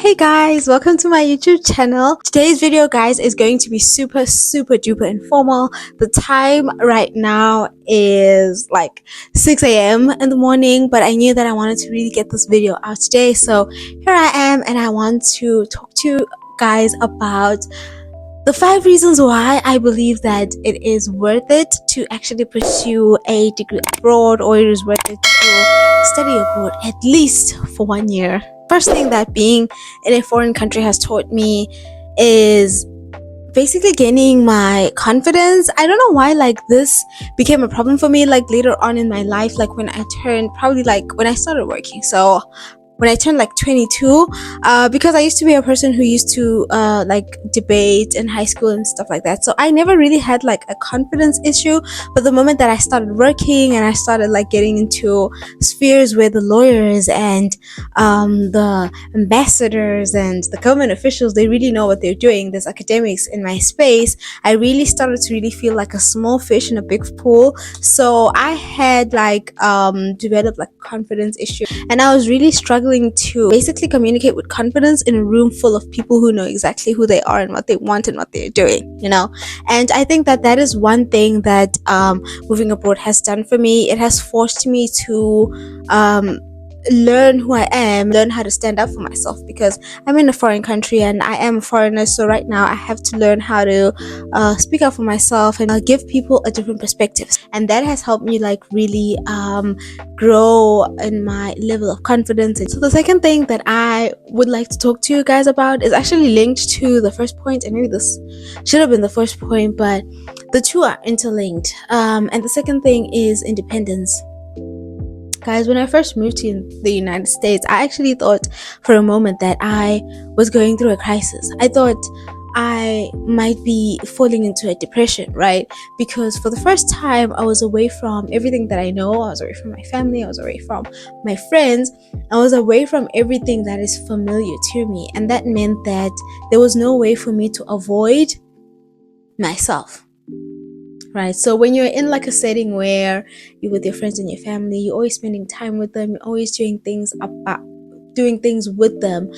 Hey guys, welcome to my YouTube channel. Today's video, guys, is going to be super duper informal. The time right now is like 6 a.m. in the morning, but I knew that I wanted to really get this video out today. So here I am, and I want to talk to you guys about the 5 reasons why I believe that it is worth it to actually pursue a degree abroad, or it is worth it to study abroad at least for 1 year. First thing that being in a foreign country has taught me is basically gaining my confidence. I don't know why this became a problem for me later on in my life, when I turned, probably when I started working. So when I turned 22, because I used to be a person who used to debate in high school and stuff like that. So I never really had a confidence issue. But the moment that I started working and I started getting into spheres where the lawyers and the ambassadors and the government officials, they really know what they're doing, there's academics in my space, I really started to really feel like a small fish in a big pool. So I had developed confidence issue, and I was really struggling to basically communicate with confidence in a room full of people who know exactly who they are and what they want and what they're doing, and I think that is one thing that moving abroad has done for me. It has forced me to learn who I am, learn how to stand up for myself, because I'm in a foreign country and I am a foreigner. So right now I have to learn how to speak up for myself and give people a different perspective, and that has helped me really grow in my level of confidence. And so the second thing that I would like to talk to you guys about is actually linked to the first point, and maybe this should have been the first point, but the two are interlinked. And the second thing is independence. Guys, when I first moved to the United States, I actually thought for a moment that I was going through a crisis. I thought I might be falling into a depression, right? Because for the first time, I was away from everything that I know. I was away from my family. I was away from my friends. I was away from everything that is familiar to me. And that meant that there was no way for me to avoid myself. Right, so when you're in a setting where you're with your friends and your family, you're always spending time with them, you're always doing things with them,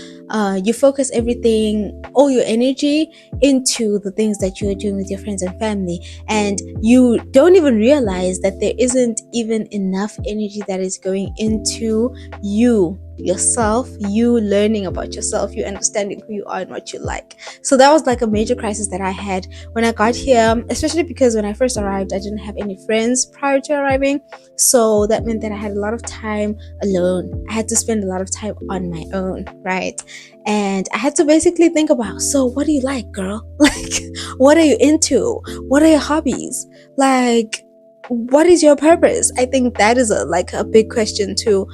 you focus everything, all your energy into the things that you're doing with your friends and family, and you don't even realize that there isn't even enough energy that is going into yourself, you learning about yourself, you understanding who you are and what you like. So that was a major crisis that I had when I got here, especially because when I first arrived, I didn't have any friends prior to arriving. So that meant that I had a lot of time alone. I had to spend a lot of time on my own, right? And I had to basically think about, so what do you like, girl? What are you into? What are your hobbies? What is your purpose? I think that is a big question too.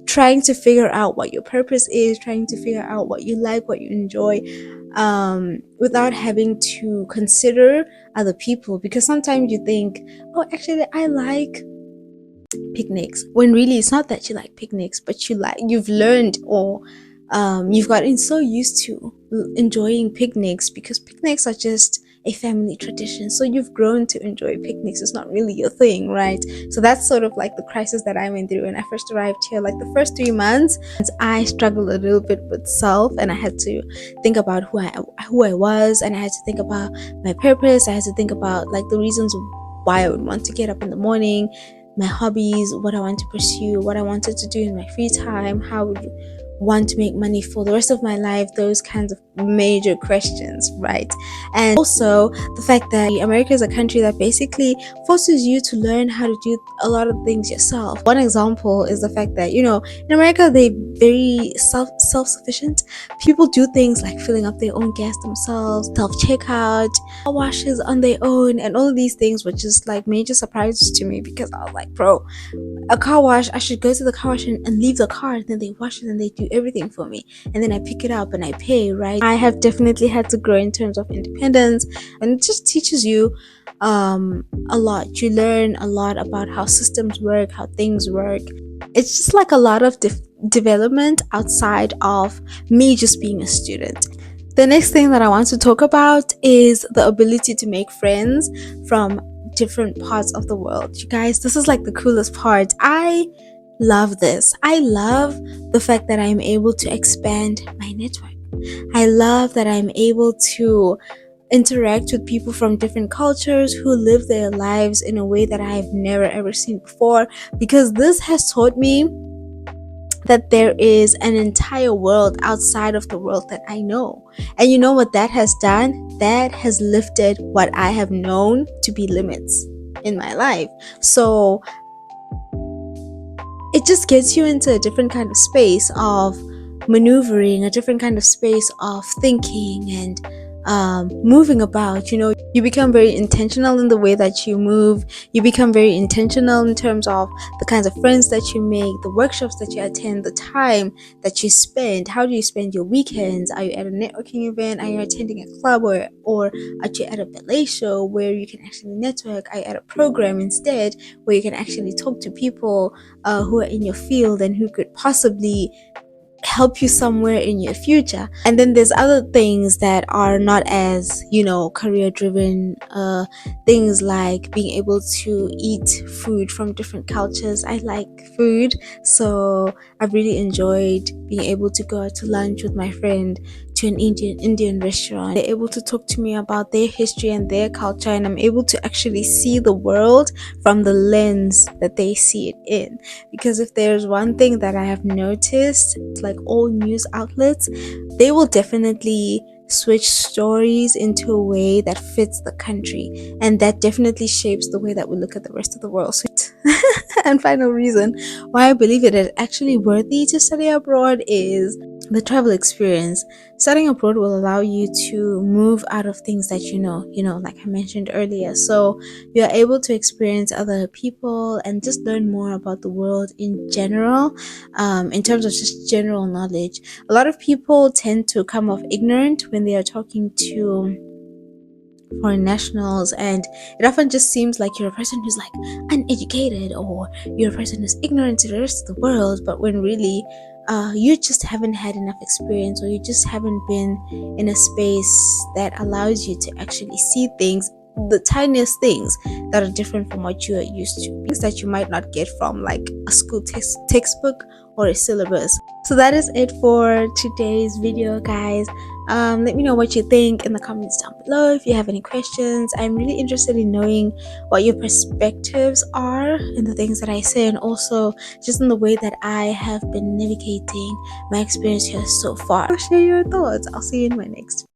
Trying to figure out what your purpose is, trying to figure out what you like, what you enjoy, without having to consider other people. Because sometimes you think, oh, actually I like picnics, when really it's not that you like picnics, but you've learned, or you've gotten so used to enjoying picnics because picnics are just a family tradition. So you've grown to enjoy picnics. It's not really your thing, right? So that's sort of the crisis that I went through when I first arrived here. The first 3 months, I struggled a little bit with self, and I had to think about who I was, and I had to think about my purpose. I had to think about the reasons why I would want to get up in the morning, my hobbies, what I want to pursue, what I wanted to do in my free time, how I would want to make money for the rest of my life, those kinds of major questions, right? And also the fact that America is a country that basically forces you to learn how to do a lot of things yourself. One example is the fact that, in America, they're very self-sufficient. People do things like filling up their own gas themselves, self-checkout, car washes on their own, and all of these things were just major surprises to me, because I was like, bro, a car wash, I should go to the car wash and leave the car, and then they wash it and they do everything for me, and then I pick it up and I pay, right? I have definitely had to grow in terms of independence, and it just teaches you a lot. You learn a lot about how systems work, how things work. It's just a lot of development outside of me just being a student. The next thing that I want to talk about is the ability to make friends from different parts of the world. You guys, this is the coolest part. I love this. I love the fact that I'm able to expand my network. I love that I'm able to interact with people from different cultures who live their lives in a way that I've never ever seen before, because this has taught me that there is an entire world outside of the world that I know. And you know what that has done? That has lifted what I have known to be limits in my life. So it just gets you into a different kind of space of maneuvering, a different kind of space of thinking and moving about. You become very intentional in the way that you move. You become very intentional in terms of the kinds of friends that you make, the workshops that you attend, the time that you spend. How do you spend your weekends? Are you at a networking event? Are you attending a club, or are you at a ballet show where you can actually network? Are you at a program instead where you can actually talk to people who are in your field and who could possibly help you somewhere in your future? And then there's other things that are not as career driven, things like being able to eat food from different cultures. I like food, so I've really enjoyed being able to go out to lunch with my friend to an Indian restaurant. They're able to talk to me about their history and their culture, and I'm able to actually see the world from the lens that they see it in. Because if there's one thing that I have noticed, it's like all news outlets, they will definitely switch stories into a way that fits the country, and that definitely shapes the way that we look at the rest of the world. So and final reason why I believe it is actually worthy to study abroad is the travel experience. Studying abroad will allow you to move out of things that like I mentioned earlier. So you are able to experience other people and just learn more about the world in general, in terms of just general knowledge. A lot of people tend to come off ignorant when they are talking to foreign nationals, and it often just seems like you're a person who's like uneducated, or you're a person who's ignorant to the rest of the world, but when really you just haven't had enough experience, or you just haven't been in a space that allows you to actually see things, the tiniest things that are different from what you are used to, things that you might not get from like a school textbook or a syllabus. So that is it for today's video, guys. Let me know what you think in the comments down below. If you have any questions, I'm really interested in knowing what your perspectives are in the things that I say, and also just in the way that I have been navigating my experience here so far. Share your thoughts. I'll see you in my next